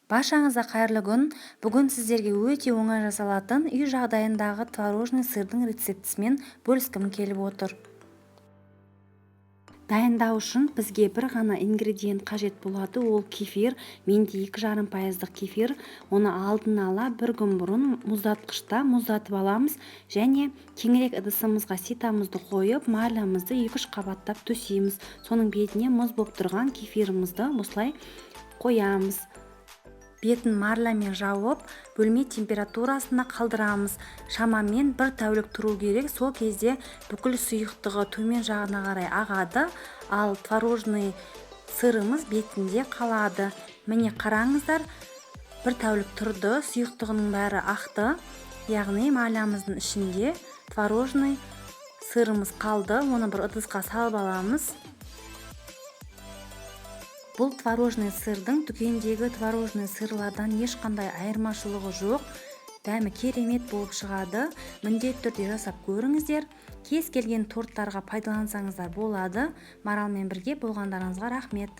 Баршаңызға қайырлы күн. Бүгін сіздерге өте оңай жасалатын үй жағдайындағы творожный сырдың рецептісімен бөліскім келіп отыр. Дайындау үшін бізге бір ғана ингредиент қажет болады, ол кефир. Менде 2,5% кефир. Оны алдын ала бір күн бұрын мұздатқышта мұздатып аламыз және кеңірек ыдысымызға ситамызды қойып, марлямызды 2-3 қабаттап төсейміз. Соның бетіне мұз болып тұрған кефирімізді осылай қоямыз. Бетін марлямен жауып, бөлме температурасына қалдырамыз. Шамамен 1 тәулік тұру керек. Сол кезде бүкіл сұйықтығы төмен жағына қарай ағады, ал творожный сырымыз бетінде қалады. Міне қараңыздар, 1 тәулік тұрды, сұйықтығының бәрі ақты. Яғни марлямыздың ішінде творожный сырымыз қалды. Оны бір ыдысқа салып аламыз. Бұл творожный сырдың дүкендегі творожный сырлардан ешқандай айырмашылығы жоқ. Дәмі керемет болып шығады. Міндетті түрде жасап көріңіздер. Кез келген торттарға пайдалансаңыздар болады. Маралмен бірге болғандарыңызға рахмет.